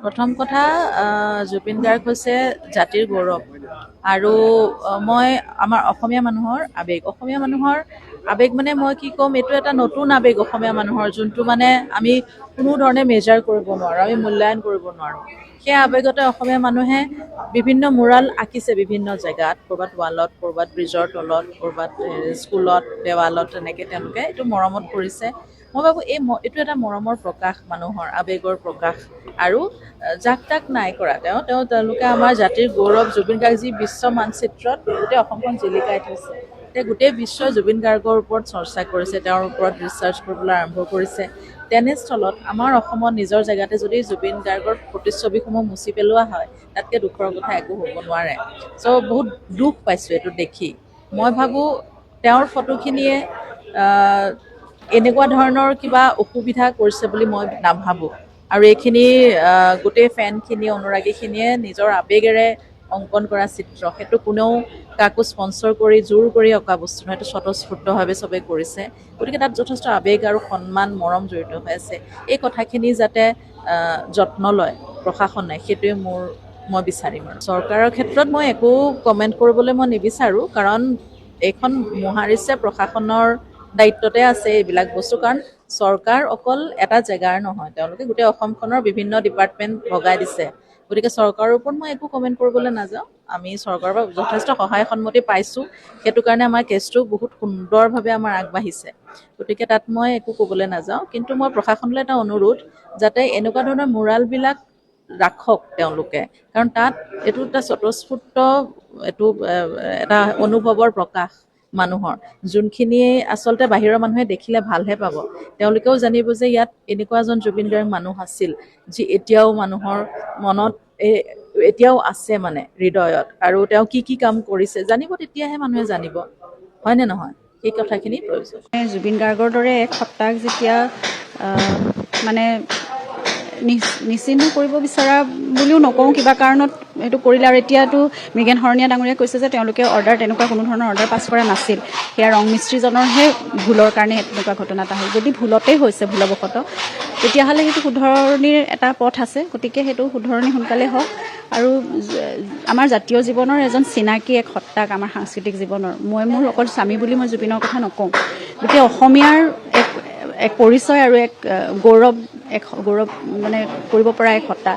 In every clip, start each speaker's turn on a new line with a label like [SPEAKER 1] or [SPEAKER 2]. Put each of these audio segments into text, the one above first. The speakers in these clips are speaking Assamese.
[SPEAKER 1] প্ৰথম কথা জুবিন গাৰ্গ হৈছে জাতিৰ গৌৰৱ আৰু মই আমাৰ অসমীয়া মানুহৰ আবেগ মানে মই কি ক'ম, এইটো এটা নতুন আবেগ অসমীয়া মানুহৰ, যোনটো মানে আমি কোনো ধৰণে মেজাৰ কৰিব নোৱাৰোঁ, আমি মূল্যায়ন কৰিব নোৱাৰোঁ। সেই আবেগতে অসমীয়া মানুহে বিভিন্ন মুৰাল আঁকিছে বিভিন্ন জেগাত, ক'ৰবাত ৱালত, ক'ৰবাত ব্ৰিজৰ তলত, ক'ৰবাত স্কুলত, দেৱালত, তেনেকৈ তেওঁলোকে এইটো মৰমত কৰিছে। মই ভাবোঁ এইটো এটা মৰমৰ প্ৰকাশ, মানুহৰ আবেগৰ প্ৰকাশ। আৰু যাক তাক নাই কৰা, তেওঁলোকে আমাৰ জাতিৰ গৌৰৱ। জুবিন গাৰ্গ যি বিশ্ব মানচিত্ৰত গোটেই অসমখন জিলিকাই থৈছে। গোটেই বিশ্বই জুবিন গাৰ্গৰ ওপৰত চৰ্চা কৰিছে, তেওঁৰ ওপৰত ৰিচাৰ্চ কৰিবলৈ আৰম্ভ কৰিছে। তেনেস্থলত আমাৰ অসমত নিজৰ জেগাতে যদি জুবিন গাৰ্গৰ প্ৰতিচ্ছবিসমূহ মুচি পেলোৱা হয়, তাতকৈ দুখৰ কথা একো হ'ব নোৱাৰে। চ' বহুত দুখ পাইছোঁ এইটো দেখি। মই ভাবোঁ তেওঁৰ ফটোখিনিয়ে এনেকুৱা ধৰণৰ কিবা অসুবিধা কৰিছে বুলি মই নাভাবোঁ। আৰু এইখিনি গোটেই ফেনখিনি, অনুৰাগীখিনিয়ে নিজৰ আবেগেৰে অংকন কৰা চিত্ৰ, সেইটো কোনেও কাকো স্পনচৰ কৰি জোৰ কৰি অঁকা বস্তু নহয়, এইটো স্বতঃস্ফূৰ্তভাৱে চবেই কৰিছে। গতিকে তাত যথেষ্ট আবেগ আৰু সন্মান, মৰম জড়িত হৈ আছে। এই কথাখিনি যাতে যত্ন লয় প্ৰশাসনে, সেইটোৱে মই বিচাৰিম। আৰু চৰকাৰৰ ক্ষেত্ৰত মই একো কমেণ্ট কৰিবলৈ মই নিবিচাৰোঁ, কাৰণ এইখন মহাৰিছে প্ৰশাসনৰ দায়িত্বতে আছে এইবিলাক বস্তু। কাৰণ চৰকাৰ অকল এটা জেগাৰ নহয়, তেওঁলোকে গোটেই অসমখনৰ বিভিন্ন ডিপাৰ্টমেণ্ট ভগাই দিছে। গতিকে চৰকাৰৰ ওপৰত মই একো কমেণ্ট কৰিবলৈ নাযাওঁ। আমি চৰকাৰৰ পৰা যথেষ্ট সহায় সন্মতি পাইছোঁ, সেইটো কাৰণে আমাৰ কেছটো বহুত সুন্দৰভাৱে আমাৰ আগবাঢ়িছে। গতিকে তাত মই একো ক'বলৈ নাযাওঁ। কিন্তু মই প্ৰশাসনলৈ এটা অনুৰোধ, যাতে এনেকুৱা ধৰণৰ মুৰালবিলাক ৰাখক তেওঁলোকে, কাৰণ তাত এইটো এটা স্বতঃস্ফূৰ্ত, এইটো এটা অনুভৱৰ প্ৰকাশ মানুহৰ, যোনখিনিয়ে আচলতে বাহিৰৰ মানুহে দেখিলে ভালহে পাব। তেওঁলোকেও জানিব যে ইয়াত এনেকুৱা এজন জুবিন গাৰ্গ মানুহ আছিল, যি এতিয়াও মানুহৰ মনত এতিয়াও আছে, মানে হৃদয়ত। আৰু তেওঁ কি কি কাম কৰিছে জানিব, তেতিয়াহে মানুহে জানিব, হয়নে নহয়? সেই কথাখিনি প্ৰয়োজন।
[SPEAKER 2] জুবিন গাৰ্গৰ দৰে এক সত্তাক যেতিয়া মানে নিশ্চিহ্ন কৰিব বিচৰা বুলিও নকওঁ, কিবা কাৰণত সেইটো কৰিলে। আৰু এতিয়াতো মৃগেন শৰণীয়া ডাঙৰীয়াই কৈছে যে তেওঁলোকে তেনেকুৱা কোনো ধৰণৰ অৰ্ডাৰ পাছ কৰা নাছিল, সেয়া ৰং মিস্ত্ৰীজনৰহে ভুলৰ কাৰণে তেনেকুৱা ঘটনা এটা হ'ল। যদি ভুলতেই হৈছে, ভুলবশতঃ, তেতিয়াহ'লে সেইটো শুধৰণিৰ এটা পথ আছে। গতিকে সেইটো শুধৰণি সোনকালে হওক। আৰু আমাৰ জাতীয় জীৱনৰ এজন চিনাকি এক সত্তাক, আমাৰ সাংস্কৃতিক জীৱনৰ, মোৰ অকল স্বামী বুলি মই জুবিনৰ কথা নকওঁ, গোটেই অসমীয়াৰ এক পৰিচয় আৰু এক গৌৰৱ মানে কৰিব পৰা এক সত্তা।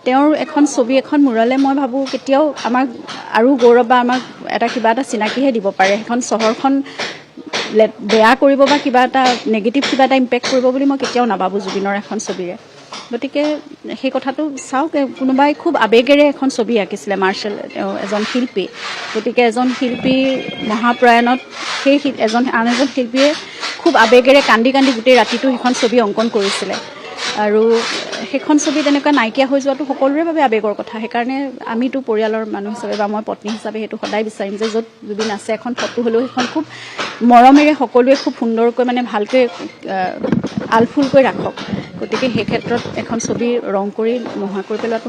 [SPEAKER 2] তেওঁৰ এখন ছবি, এখন মুৰালে মই ভাবোঁ কেতিয়াও আমাক আৰু গৌৰৱ বা আমাক কিবা এটা চিনাকিহে দিব পাৰে। এখন চহৰখন বেয়া কৰিব বা কিবা এটা নেগেটিভ কিবা এটা ইম্পেক্ট কৰিব বুলি মই কেতিয়াও নাভাবোঁ জুবিনৰ এখন ছবিৰে। গতিকে সেই কথাটো চাওক, কোনোবাই খুব আবেগেৰে এখন ছবি আঁকিছিলে, মাৰ্শ্বেল, তেওঁ এজন শিল্পী। গতিকে এজন শিল্পীৰ মহাপ্ৰয়াণত সেই আন এজন শিল্পীয়ে খুব আবেগেৰে কান্দি কান্দি গোটেই ৰাতিটো সেইখন ছবি অংকন কৰিছিলে। আৰু সেইখন ছবি তেনেকুৱা নাইকিয়া হৈ যোৱাটো সকলোৰে বাবে আবেগৰ কথা। সেইকাৰণে আমিতো পৰিয়ালৰ মানুহ হিচাপে বা মই পত্নী হিচাপে সেইটো সদায় বিচাৰিম যে য'ত জুবিন আছে, এখন ফটো হ'লেও সেইখন খুব মৰমেৰে সকলোৱে খুব সুন্দৰকৈ, মানে ভালকৈ আলফুলকৈ ৰাখক। গতিকে সেই ক্ষেত্ৰত এখন ছবি ৰং কৰি নোহোৱা কৰি পেলোৱাটো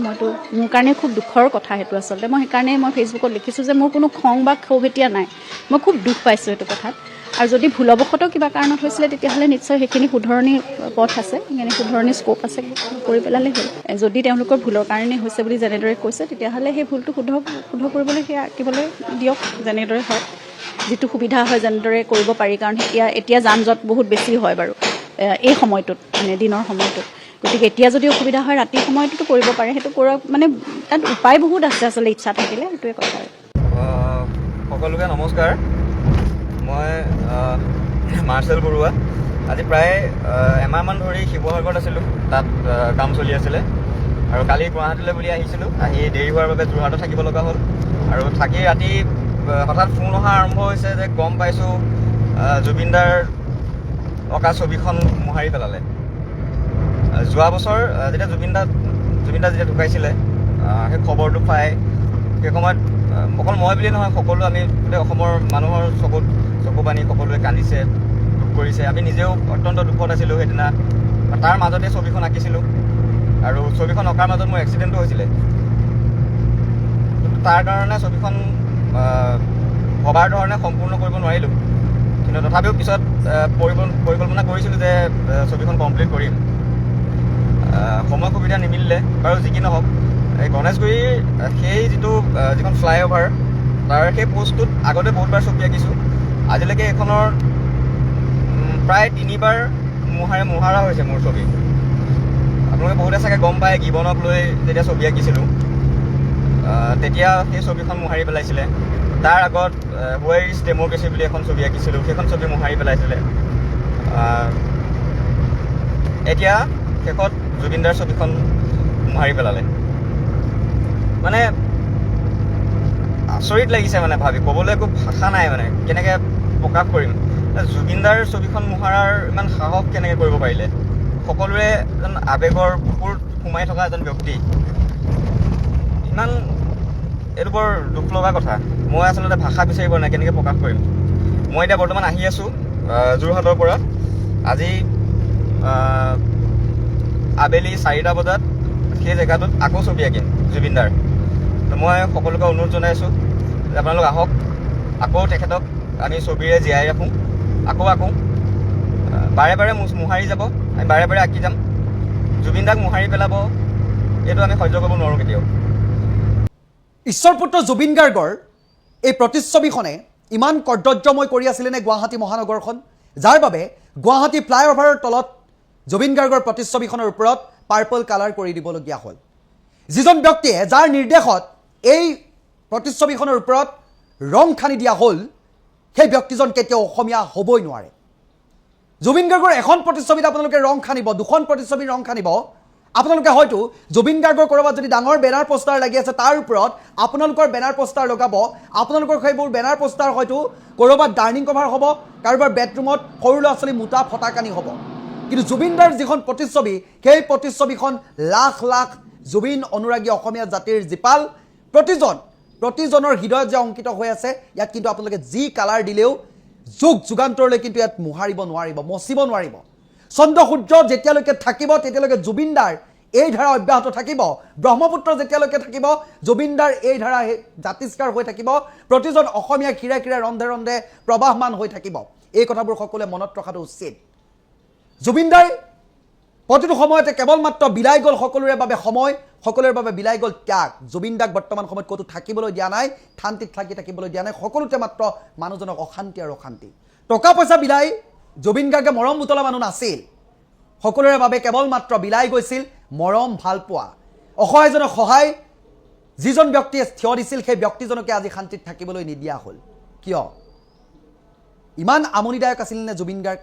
[SPEAKER 2] মোৰ কাৰণে খুব দুখৰ কথা। সেইটো আচলতে মই সেইকাৰণে ফেচবুকত লিখিছোঁ যে মোৰ কোনো খং বা ক্ষোভ এতিয়া নাই, মই খুব দুখ পাইছোঁ এইটো কথাত। আৰু যদি ভুলবশতঃ কিবা কাৰণত হৈছিলে, তেতিয়াহ'লে নিশ্চয় সেইখিনি শুধৰণিৰ পথ আছে, সেইখিনি শুধৰণিৰ স্ক'প আছে, কৰি পেলালে হ'ল। যদি তেওঁলোকৰ ভুলৰ কাৰণে হৈছে বুলি যেনেদৰে কৈছে, তেতিয়াহ'লে সেই ভুলটো শুদ্ধ কৰিবলৈ সেয়া আঁকিবলৈ দিয়ক, যেনেদৰে হয়, যিটো সুবিধা হয় যেনেদৰে কৰিব পাৰি। কাৰণ এতিয়া যান জঁট বহুত বেছি হয় বাৰু এই সময়টোত, মানে দিনৰ সময়টোত। গতিকে এতিয়া যদি অসুবিধা হয়, ৰাতিৰ সময়টোতো কৰিব পাৰে, সেইটো কৰক। মানে তাত উপায় বহুত আছে আচলতে, ইচ্ছা থাকিলে। সেইটোৱে কথা।
[SPEAKER 3] সকলোকে নমস্কাৰ। মই মাৰ্চেল বৰুৱা। আজি প্ৰায় এমাহমান ধৰি শিৱসাগৰত আছিলোঁ, তাত কাম চলি আছিলে। আৰু কালি গুৱাহাটীলৈ বুলি আহিছিলোঁ, আহি দেৰি হোৱাৰ বাবে যোৰহাটত থাকিব লগা হ'ল। আৰু থাকি ৰাতি হঠাৎ ফোন অহা আৰম্ভ হৈছে যে গম পাইছোঁ জুবিনদাৰ অঁকা ছবিখন মোহাৰি পেলালে। যোৱা বছৰ যেতিয়া জুবিনদা যেতিয়া ঢুকাইছিলে, সেই খবৰটো পাই সেই সময়ত অকল মই বুলিয়ে নহয়, সকলো আমি গোটেই অসমৰ মানুহৰ চকু পানী সকলোৱে কান্দিছে, দুখ কৰিছে। আমি নিজেও অত্যন্ত দুখত আছিলোঁ সেইদিনা। তাৰ মাজতে ছবিখন আঁকিছিলোঁ, আৰু ছবিখন অঁকাৰ মাজত মোৰ এক্সিডেণ্টো হৈছিলে। তাৰ কাৰণে ছবিখন ভবাৰ ধৰণে সম্পূৰ্ণ কৰিব নোৱাৰিলোঁ। কিন্তু তথাপিও পিছত পৰিকল্পনা কৰিছিলোঁ যে ছবিখন কমপ্লিট কৰিম। সময় সুবিধা নিমিলিলে বাৰু যি কি নহওক এই গণেশগুৰিৰ সেই যিখন ফ্লাইঅভাৰ তাৰ সেই পোষ্টটোত আগতে বহুতবাৰ ছবি আঁকিছোঁ আজিলৈকে এইখনৰ প্ৰায় 3বাৰ মোহাৰা হৈছে মোৰ ছবি আপোনালোকে বহুতে চাগে গম পায় গিবনক লৈ যেতিয়া ছবি আঁকিছিলোঁ তেতিয়া সেই ছবিখন মোহাৰি পেলাইছিলে তাৰ আগত হুৱেৰ ইজ ডেম'ক্ৰেচি বুলি এখন ছবি আঁকিছিলোঁ সেইখন ছবি মোহাৰি পেলাইছিলে এতিয়া শেষত জুবিনদাৰ ছবিখন মোহাৰি পেলালে মানে আচৰিত লাগিছে মানে ভাবি ক'বলৈ একো ভাষা নাই মানে কেনেকৈ প্ৰকাশ কৰিম জুবিনদাৰ ছবিখন মোহাৰাৰ ইমান সাহস কেনেকৈ কৰিব পাৰিলে সকলোৰে এজন আৱেগৰ বুকুত সোমাই থকা এজন ব্যক্তি ইমান এইটো বৰ দুখ লগা কথা মই আচলতে ভাষা বিচাৰিব নাই কেনেকৈ প্ৰকাশ কৰিম মই এতিয়া বৰ্তমান আহি আছোঁ যোৰহাটৰ পৰা আজি আবেলি 4টা বজাত সেই জেগাটোত আকৌ ছবি আঁকিম জুবিনদাৰ মই সকলোকে অনুৰোধ জনাইছোঁ যে আপোনালোক আহক আকৌ তেখেতক আমি ছবিৰে জীয়াই ৰাখোঁ আকৌ বাৰে বাৰে মোহাৰি যাব আমি বাৰে বাৰে আঁকি যাম জুবিনদাক মোহাৰি পেলাব এইটো আমি সহ্য কৰিব নোৱাৰোঁ কেতিয়াও
[SPEAKER 4] ঈশ্বৰপুত্ৰ জুবিন গাৰ্গৰ এই প্ৰতিচ্ছবিখনে ইমান কৰ্তব্যময় কৰি আছিলেনে গুৱাহাটী মহানগৰখন যাৰ বাবে গুৱাহাটী ফ্লাইঅভাৰৰ তলত জুবিন গাৰ্গৰ প্ৰতিচ্ছবিখনৰ ওপৰত পাৰ্পল কালাৰ কৰি দিবলগীয়া হ'ল যিজন ব্যক্তিয়ে যাৰ নিৰ্দেশত এই প্ৰতিচ্ছবিখনৰ ওপৰত ৰং খানি দিয়া হ'ল সেই ব্যক্তিজন কেতিয়াও অসমীয়া হ'বই নোৱাৰে জুবিন গাৰ্গৰ এখন প্ৰতিচ্ছবিত আপোনালোকে ৰং খানিব দুখন প্ৰতিচ্ছবি ৰং খানিব আপোনালোকে হয়তো জুবিন গাৰ্গৰ ক'ৰবাত যদি ডাঙৰ বেনাৰ পোষ্টাৰ লাগি আছে তাৰ ওপৰত আপোনালোকৰ বেনাৰ পোষ্টাৰ লগাব আপোনালোকৰ সেইবোৰ বেনাৰ পোষ্টাৰ হয়তো ক'ৰবাত ডাইনিং কভাৰ হ'ব কাৰোবাৰ বেডৰুমত সৰু ল'ৰা ছোৱালী মোটা ফটাকানি হ'ব কিন্তু জুবিনদাৰ যিখন প্ৰতিচ্ছবি সেই প্ৰতিচ্ছবিখন লাখ লাখ জুবিন অনুৰাগী অসমীয়া জাতিৰ জীপাল প্ৰতিজনৰ হৃদয়ত যে অংকিত হৈ আছে ইয়াত কিন্তু আপোনালোকে যি কালাৰ দিলেও যুগান্তৰলৈ কিন্তু ইয়াত মোহাৰিব নোৱাৰিব মচিব নোৱাৰিব চন্দ্ৰ সূৰ্য যেতিয়ালৈকে থাকিব তেতিয়ালৈকে জুবিনদাৰ এই ধাৰা অব্যাহত থাকিব ব্ৰহ্মপুত্ৰ যেতিয়ালৈকে থাকিব জুবিনদাৰ এই ধাৰা জাতিষ্কাৰ হৈ থাকিব প্ৰতিজন অসমীয়া খিৰে খিৰে ৰন্ধে ৰন্ধে প্ৰবাহমান হৈ থাকিব এই কথাবোৰ সকলোৱে মনত ৰখাটো উচিত জুবিনদাৰ প্ৰতিটো সময়তে কেৱল মাত্ৰ বিলাই গ'ল সকলোৰে বাবে সময় সকলোৰে বাবে বিলাই গ'ল ত্যাগ জুবিনদাক বৰ্তমান সময়ত ক'তো থাকিবলৈ দিয়া নাই শান্তিত থাকিবলৈ দিয়া নাই সকলোতে মাত্ৰ মানুহজনক অশান্তি আৰু অশান্তি টকা পইচা বিলাই জুবিন গাৰ্গে মৰম বুতলা মানুহ নাছিল সকলোৰে বাবে কেৱল মাত্ৰ বিলাই গৈছিল মৰম ভাল পোৱা অসহায়জনক সহায় যিজন ব্যক্তিয়ে থিয় দিছিল সেই ব্যক্তিজনকে আজি শান্তিত থাকিবলৈ নিদিয়া হ'ল কিয় ইমান আমনিদায়ক আছিল নে জুবিন গাৰ্গ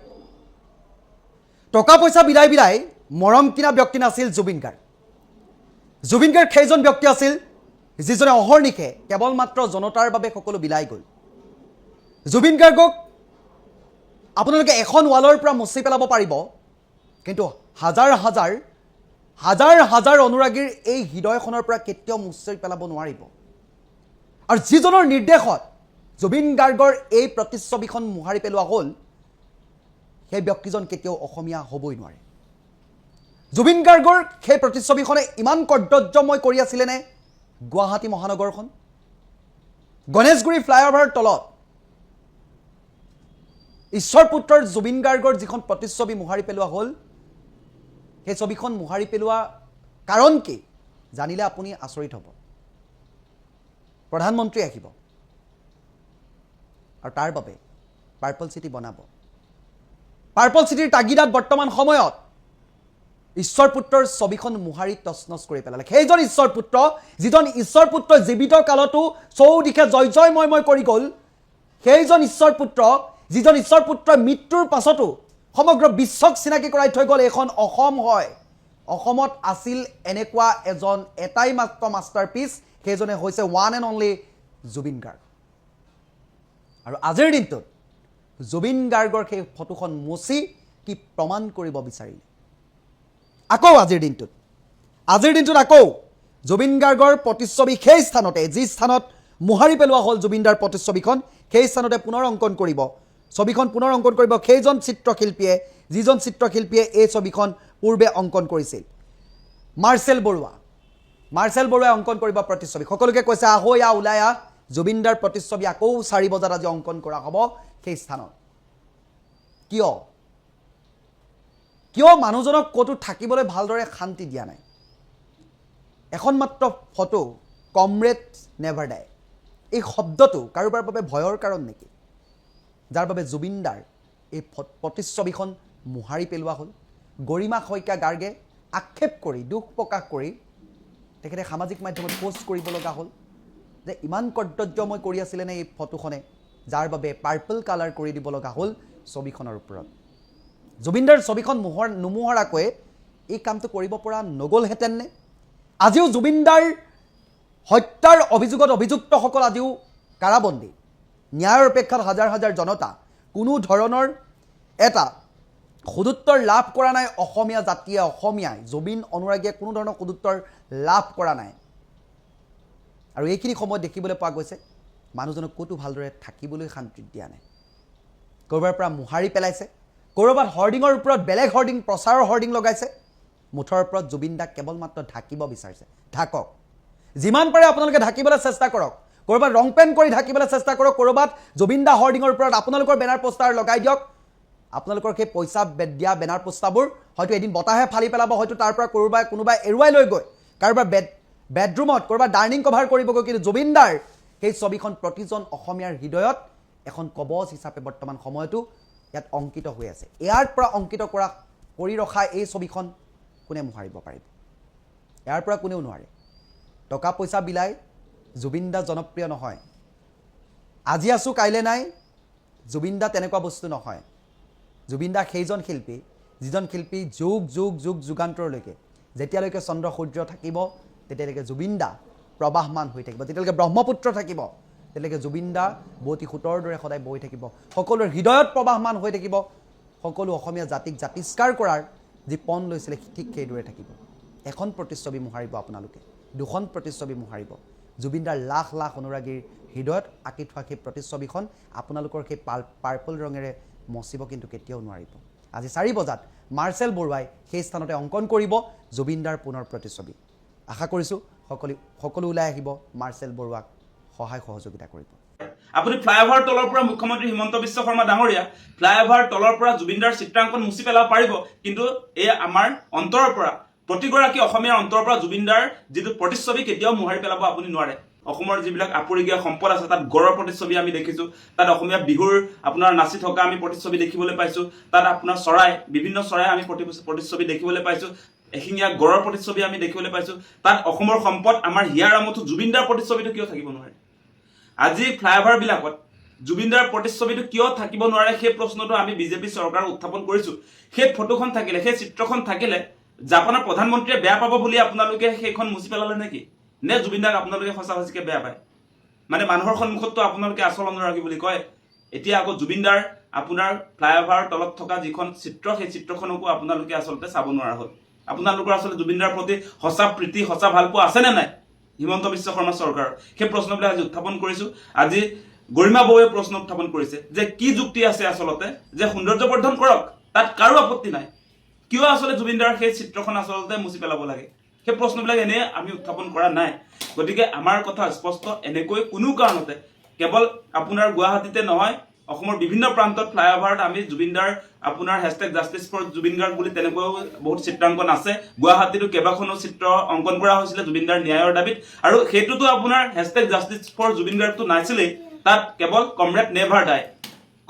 [SPEAKER 4] টকা পইচা বিলাই মৰম কিনা ব্যক্তি নাছিল জুবিন গাৰ্গ সেইজন ব্যক্তি আছিল যিজনে অহৰ্নিশে কেৱল মাত্ৰ জনতাৰ বাবে সকলো বিলাই গ'ল জুবিন গাৰ্গক আপোনালোকে এখন ৱালৰ পৰা মুছি পেলাব পাৰিব কিন্তু হাজাৰ হাজাৰ অনুৰাগীৰ এই হৃদয়খনৰ পৰা কেতিয়াও মুছি পেলাব নোৱাৰিব আৰু যিজনৰ নিৰ্দেশত জুবিন গাৰ্গৰ এই প্ৰতিচ্ছবিখন মোহাৰি পেলোৱা হ'ল সেই ব্যক্তিজন কেতিয়াও অসমীয়া হ'বই নোৱাৰে জুবিন গাৰ্গৰ সেই প্ৰতিচ্ছবিখনে ইমান কৰ্তব্যময় কৰি আছিলেনে গুৱাহাটী মহানগৰখন গণেশগুৰি ফ্লাইঅভাৰৰ তলত ঈশ্বৰপুত্ৰৰ জুবিন গাৰ্গৰ যিখন প্ৰতিচ্ছবি মোহাৰি পেলোৱা হ'ল সেই ছবিখন মোহাৰি পেলোৱা কাৰণ কি জানিলে আপুনি আচৰিত হ'ব প্ৰধানমন্ত্ৰী আহিব আৰু তাৰ বাবে পাৰ্পল চিটি বনাব পাৰ্পল চিটিৰ তাগিদাত বৰ্তমান সময়ত ঈশ্বৰপুত্ৰৰ ছবিখন মোহাৰি তছনছ কৰি পেলালে সেইজন ঈশ্বৰপুত্ৰ যিজন ঈশ্বৰপুত্ৰ জীৱিত কালতো চৌদিশে জয় মই কৰি গ'ল সেইজন ঈশ্বৰপুত্ৰ যিজন ঈশ্বৰপুত্ৰৰ মৃত্যুৰ পাছতো সমগ্ৰ বিশ্বক চিনাকি কৰাই থৈ গ'ল এখন অসম হয় অসমত আছিল এনেকুৱা এটাই মাত্ৰ মাষ্টাৰপিচ সেইজনে হৈছে one and only Zubeen Garg আৰু আজিৰ দিনটোত জুবিন গাৰ্গৰ সেই ফটোখন মুছি কি প্ৰমাণ কৰিব বিচাৰিলে আকৌ আজিৰ দিনটোত আকৌ জুবিন গাৰ্গৰ প্ৰতিচ্ছবি সেই স্থানতে যি স্থানত মোহাৰি পেলোৱা হ'ল জুবিনদাৰ প্ৰতিচ্ছবিখন সেই স্থানতে পুনৰ অংকন কৰিব ছবিখন পুনৰ অংকন কৰিব সেইজন চিত্ৰশিল্পীয়ে যিজন চিত্ৰশিল্পীয়ে এই ছবিখন পূৰ্বে অংকন কৰিছিল মাৰ্চেল বৰুৱাই অংকন কৰিব প্ৰতিচ্ছবি সকলোকে কৈছে আহোয়া ওলাই আহ জুবিনদাৰ প্ৰতিচ্ছবি আকৌ 4 বজাত আজি অংকন কৰা হ'ব সেই স্থানত কিয় মানুহজনক ক'তো থাকিবলৈ ভালদৰে শান্তি দিয়া নাই? এখন মাত্ৰ ফটো, কমৰেড নেভাৰ ডাই, এই শব্দটো কাৰোবাৰ বাবে ভয়ৰ কাৰণ নেকি? যাৰ বাবে জুবিন দাৰ এই প্ৰতিচ্ছবিখন মোহাৰি পেলোৱা হ'ল। গৰিমা শইকীয়া গাৰ্গে আক্ষেপ কৰি, দুখ প্ৰকাশ কৰি তেখেতে সামাজিক মাধ্যমত পোষ্ট কৰিব লগা হ'ল যে ইমান কৰ্তব্যময় কৰি আছিলেনে এই ফটোখনে, যাৰ বাবে পাৰ্পল কালাৰ কৰি দিব লগা হ'ল ছবিখনৰ ওপৰত। জুবিনদাৰ ছবিখন নোমোহৰাকৈ এই কামটো কৰিব পৰা নগ'লহেঁতেননে? আজিও জুবিনদাৰ হত্যাৰ অভিযোগত অভিযুক্তসকল আজিও কাৰাবন্দী। ন্যায়ৰ অপেক্ষাত হাজাৰ হাজাৰ জনতা। কোনো ধৰণৰ এটা সদুত্তৰ লাভ কৰা নাই অসমীয়া জাতিয়ে, অসমীয়াই, জুবিন অনুৰাগীয়ে কোনো ধৰণৰ সদুত্তৰ লাভ কৰা নাই। আৰু এইখিনি সময়ত দেখিবলৈ পোৱা গৈছে মানুহজনক ক'তো ভালদৰে থাকিবলৈ শান্তি দিয়া নাই। ক'ৰবাৰ পৰা মোহাৰি পেলাইছে, ক'ৰবাত হৰ্ডিঙৰ ওপৰত বেলেগ হৰ্ডিং, প্ৰচাৰৰ হৰ্ডিং লগাইছে। মুঠৰ ওপৰত জুবিন দাক কেৱল মাত্ৰ ঢাকিব বিচাৰিছে। ঢাকক, যিমান পাৰে আপোনালোকে ঢাকিবলৈ চেষ্টা কৰক। ক'ৰবাত ৰং পেণ্ট কৰি ঢাকিবলৈ চেষ্টা কৰক, ক'ৰবাত জুবিন দা হৰ্ডিঙৰ ওপৰত আপোনালোকৰ বেনাৰ পোষ্টাৰ লগাই দিয়ক। আপোনালোকৰ সেই পইচা দিয়া বেনাৰ পোষ্টাৰবোৰ হয়তো এদিন বতাহে ফালি পেলাব, হয়তো তাৰ পৰা কোনোবাই এৰুৱাই লৈ গৈ কাৰোবাৰ বেডৰুমত ক'ৰবাত ডাইনিং কভাৰ কৰিবগৈ। কিন্তু জুবিন দাৰ সেই ছবিখন প্ৰতিজন অসমীয়াৰ হৃদয়ত এখন কবচ হিচাপে বৰ্তমান সময়তো ইয়াত অংকিত হৈ আছে। ইয়াৰ পৰা অংকিত কৰি ৰখা এই ছবিখন কোনে মোহাৰিব পাৰিব? ইয়াৰ পৰা কোনেও নোৱাৰে। টকা পইচা বিলাই জুবিন দা জনপ্ৰিয় নহয়। আজি আছোঁ কাইলৈ নাই, জুবিন দা তেনেকুৱা বস্তু নহয়। জুবিন দা সেইজন শিল্পী যিজন শিল্পী যুগ যুগ যুগ যুগান্তৰলৈকে, যেতিয়ালৈকে চন্দ্ৰ সূৰ্য থাকিব তেতিয়ালৈকে জুবিন দা প্ৰবাহমান হৈ থাকিব। যেতিয়ালৈকে ব্ৰহ্মপুত্ৰ থাকিব তেতিয়ালৈকে জুবিন দা বোৱতী সোঁতৰ দৰে সদায় বৈ থাকিব, সকলোৰে হৃদয়ত প্ৰবাহমান হৈ থাকিব। সকলো অসমীয়া জাতিক জাতিষ্কাৰ কৰাৰ যি পণ লৈছিলে ঠিক সেইদৰে থাকিব। এখন প্ৰতিচ্ছবি মোহাৰিব আপোনালোকে, দুখন প্ৰতিচ্ছবি মোহাৰিব। জুবিন দাৰ লাখ লাখ অনুৰাগীৰ হৃদয়ত আঁকি থোৱা সেই প্ৰতিচ্ছবিখন আপোনালোকৰ সেই পাৰ্পল ৰঙেৰে মচিব কিন্তু কেতিয়াও নোৱাৰিব। আজি 4 বজাত মাৰ্চেল বৰুৱাই সেই স্থানতে অংকন কৰিব জুবিন দাৰ পুনৰ প্ৰতিচ্ছবি। আশা কৰিছোঁ সকলো ওলাই আহিব মাৰ্চেল বৰুৱাক সহায় সহযোগিতা কৰিব।
[SPEAKER 5] আপুনি ফ্লাইঅভাৰ তলৰ পৰা মুখ্যমন্ত্ৰী হিমন্ত বিশ্ব শৰ্মা ডাঙৰীয়া ফ্লাইঅভাৰ তলৰ পৰা জুবিনদাৰ চিত্ৰাংকন মুচি পেলাব পাৰিব, কিন্তু এই আমাৰ অন্তৰৰ পৰা, প্ৰতিগৰাকী অসমীয়াৰ অন্তৰৰ পৰা জুবিনদাৰ যিটো প্ৰতিচ্ছবি কেতিয়াও মোহাৰি পেলাব আপুনি নোৱাৰে। অসমৰ যিবিলাক আপুৰুগীয়া সম্পদ আছে তাত গড়ৰ প্ৰতিচ্ছবি আমি দেখিছোঁ, তাত অসমীয়া বিহুৰ আপোনাৰ নাচি থকা আমি প্ৰতিচ্ছবি দেখিবলৈ পাইছোঁ, তাত আপোনাৰ চৰাই, বিভিন্ন চৰাই আমি প্ৰতিচ্ছবি দেখিবলৈ পাইছোঁ, এশিঙীয়া গড়ৰ প্ৰতিচ্ছবি আমি দেখিবলৈ পাইছোঁ। তাত অসমৰ সম্পদ আমাৰ হিয়াৰ আমঠু জুবিনদাৰ প্ৰতিচ্ছবিটো কিয় থাকিব নোৱাৰে? আজি ফ্লাইঅভাৰ বিলাকত জুবিনদাৰ প্ৰতিচ্ছবিটো কিয় থাকিব নোৱাৰে সেই প্ৰশ্নটো আমি বিজেপি চৰকাৰক উত্থাপন কৰিছোঁ। সেই ফটোখন থাকিলে, সেই চিত্ৰখন থাকিলে জাপানৰ প্ৰধানমন্ত্ৰীয়ে বেয়া পাব বুলি আপোনালোকে সেইখন মুচি পেলালে নেকি? নে জুবিনদাক আপোনালোকে সঁচা সঁচিকে বেয়া পায়? মানে মানুহৰ সন্মুখততো আপোনালোকে আচল অনুৰাগী বুলি কয়, এতিয়া আকৌ জুবিনদাৰ আপোনাৰ ফ্লাইঅভাৰৰ তলত থকা যিখন চিত্ৰ, সেই চিত্ৰখনকো আপোনালোকে আচলতে চাব নোৱাৰা হ'ল। আপোনালোকৰ আচলতে জুবিনদাৰ প্ৰতি সঁচা প্ৰীতি, সঁচা ভালপোৱা আছেনে নাই হিমন্ত বিশ্ব শৰ্মা চৰকাৰৰ? সেই প্ৰশ্নবিলাক আজি উত্থাপন কৰিছোঁ। আজি গৰিমা বৌৱে প্ৰশ্ন উত্থাপন কৰিছে যে কি যুক্তি আছে আচলতে যে সৌন্দৰ্যবৰ্ধন কৰক, তাত কাৰো আপত্তি নাই, কিয় আচলতে জুবিনদাৰ সেই চিত্ৰখন আচলতে মুচি পেলাব লাগে? সেই প্ৰশ্নবিলাক এনেই আমি উত্থাপন কৰা নাই। গতিকে আমাৰ কথা স্পষ্ট, এনেকৈ কোনো কাৰণতে কেৱল আপোনাৰ গুৱাহাটীতে নহয়, অসমৰ বিভিন্ন প্ৰান্তত ফ্লাইঅভাৰত আমি জুবিনদাৰ আপোনাৰ #JusticeForJubin বুলি তেনেকুৱাও বহুত চিত্ৰাংকন আছে। গুৱাহাটীতো কেইবাখনো চিত্ৰ অংকন কৰা হৈছিলে জুবিনদাৰ ন্যায়ৰ দাবীত, আৰু সেইটোতো আপোনাৰ #JusticeForJubin নাছিলেই, তাত কেৱল কমৰেড নেভাৰ ডাই,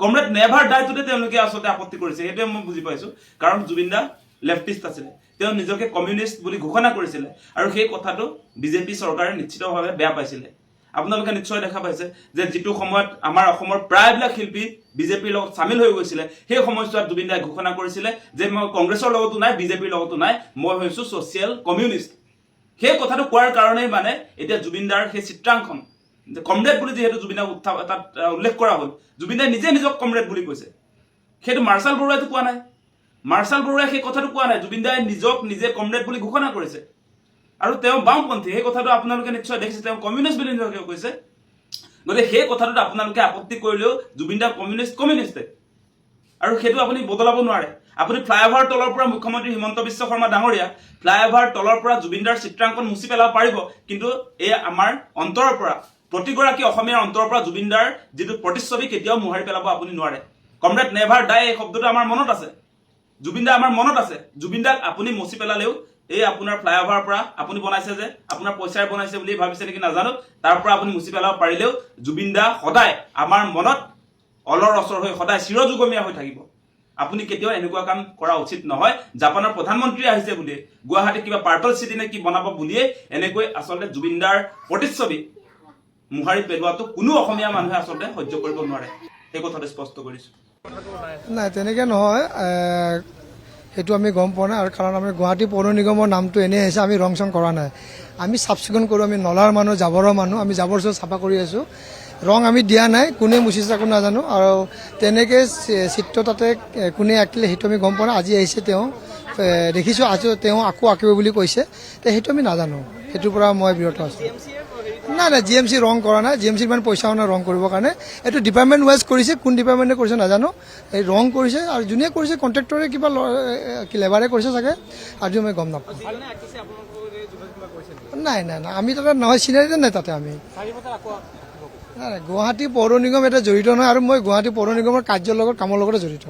[SPEAKER 5] কমৰেড নেভাৰ ডাইটোতে তেওঁলোকে আচলতে আপত্তি কৰিছে। সেইটোৱে মই বুজি পাইছোঁ, কাৰণ জুবিনদা লেফটিষ্ট আছিলে, তেওঁ নিজকে কমিউনিষ্ট বুলি ঘোষণা কৰিছিলে, আৰু সেই কথাটো বিজেপি চৰকাৰে নিশ্চিতভাৱে বেয়া পাইছিলে। আপোনালোকে নিশ্চয় দেখা পাইছে যে যিটো সময়ত আমাৰ অসমৰ প্ৰায়বিলাক শিল্পী বিজেপিৰ লগত চামিল হৈ গৈছিলে, সেই সময়ছোৱাত জুবিনদাই ঘোষণা কৰিছিলে যে মই কংগ্ৰেছৰ লগতো নাই, বিজেপিৰ লগতো নাই, মই হৈছোঁ ছ'চিয়েল কমিউনিষ্ট। সেই কথাটো কোৱাৰ কাৰণেই মানে এতিয়া জুবিনদাৰ সেই চিত্ৰাংকন কমৰেড বুলি যিহেতু জুবিনদাক তাত উল্লেখ কৰা হ'ল, জুবিনদাই নিজে নিজক কমৰেড বুলি কৈছে। সেইটো মাৰ্চাল বৰুৱাইতো কোৱা নাই, মাৰ্চাল বৰুৱাই সেই কথাটো কোৱা নাই, জুবিনদাই নিজক নিজে কমৰেড বুলি ঘোষণা কৰিছে। আৰু তেওঁ বাওঁপন্থী, সেই কথাটো আপোনালোকে নিশ্চয় দেখিছে, তেওঁ কমিউনিষ্ট বুলি নিজকে কৈছে। গতিকে সেই কথাটোত আপোনালোকে আপত্তি কৰিলেও জুবিনদা কমিউনিষ্টে, আৰু সেইটো আপুনি বদলাব নোৱাৰে। আপুনি ফ্লাইঅভাৰ তলৰ পৰা মুখ্যমন্ত্ৰী হিমন্ত বিশ্ব শৰ্মা ডাঙৰীয়া ফ্লাইঅভাৰ তলৰ পৰা জুবিনদাৰ চিত্ৰাংকন মুচি পেলাব পাৰিব, কিন্তু এই আমাৰ অন্তৰৰ পৰা, প্ৰতিগৰাকী অসমীয়াৰ অন্তৰৰ পৰা জুবিনদাৰ যিটো প্ৰতিচ্ছবি কেতিয়াও মোহাৰি পেলাব আপুনি নোৱাৰে। কমৰেড নেভাৰ ডাই এই শব্দটো আমাৰ মনত আছে, জুবিন দা আমাৰ মনত আছে। জুবিন দাক আপুনি মচি পেলালেও এই আপোনাৰ ফ্লাইঅভাৰৰ পৰা আপুনি বনাইছে যে আপোনাৰ পইচাৰে বনাইছে বুলি ভাবিছে নেকি নাজানো, তাৰ পৰা আপুনি মুচি পেলাব পাৰিলেও জুবিন দা সদায় আমাৰ মনত অলৰ অচৰ হৈ সদায় চিৰযুগমীয়া হৈ থাকিব। আপুনি কেতিয়াও এনেকুৱা কাম কৰা উচিত নহয়। জাপানৰ প্ৰধানমন্ত্ৰী আহিছে বুলিয়ে গুৱাহাটীত কিবা পাৰ্পল চিটি নে কি বনাব বুলিয়ে এনেকৈ আচলতে জুবিন দাৰ প্ৰতিচ্ছবি মোহাৰি পেলোৱাটো কোনো অসমীয়া মানুহে আচলতে সহ্য কৰিব নোৱাৰে। সেই কথাটো স্পষ্ট কৰিছো।
[SPEAKER 6] নাই তেনেকৈ নহয়, সেইটো আমি গম পোৱা নাই। আৰু কাৰণ আমি গুৱাহাটী পৌৰ নিগমৰ নামটো এনেই আহিছে, আমি ৰং চং কৰা নাই। আমি চাফ চিকুণ কৰোঁ, আমি নলাৰ মানুহ, জাবৰৰ মানুহ, আমি জাবৰ চাফা কৰি আছোঁ। ৰং আমি দিয়া নাই, কোনে মুচিছে একো নাজানো। আৰু তেনেকৈ চিত্ৰ তাতে কোনে আঁকিলে সেইটো আমি গম পোৱা নাই। আজি আহিছে তেওঁ, দেখিছোঁ আজি তেওঁ আকৌ আঁকিব বুলি কৈছে, সেইটো আমি নাজানো। সেইটোৰ পৰা মই বিৰত আছোঁ। নাই নাই, জি এম চি ৰং কৰা নাই, জি এম চিৰ ইমান পইচাও নাই ৰং কৰিবৰ কাৰণে। এইটো ডিপাৰ্টমেণ্ট ৱাইজ কৰিছে, কোন ডিপাৰ্টমেণ্টে কৰিছে নাজানো। এই ৰং কৰিছে আৰু যোনে কৰিছে কণ্ট্ৰেক্টৰে কিবা লেবাৰে কৰিছে চাগে, আজি মই গম নাপাওঁ। নাই নাই নাই, আমি তাতে নহয়, চিনাৰিতে নাই তাতে আমি। নাই নাই, গুৱাহাটী পৌৰ নিগম এটা জড়িত নহয়, আৰু মই গুৱাহাটী পৌৰ নিগমৰ কাৰ্যৰ লগত কামৰ লগতে জড়িত।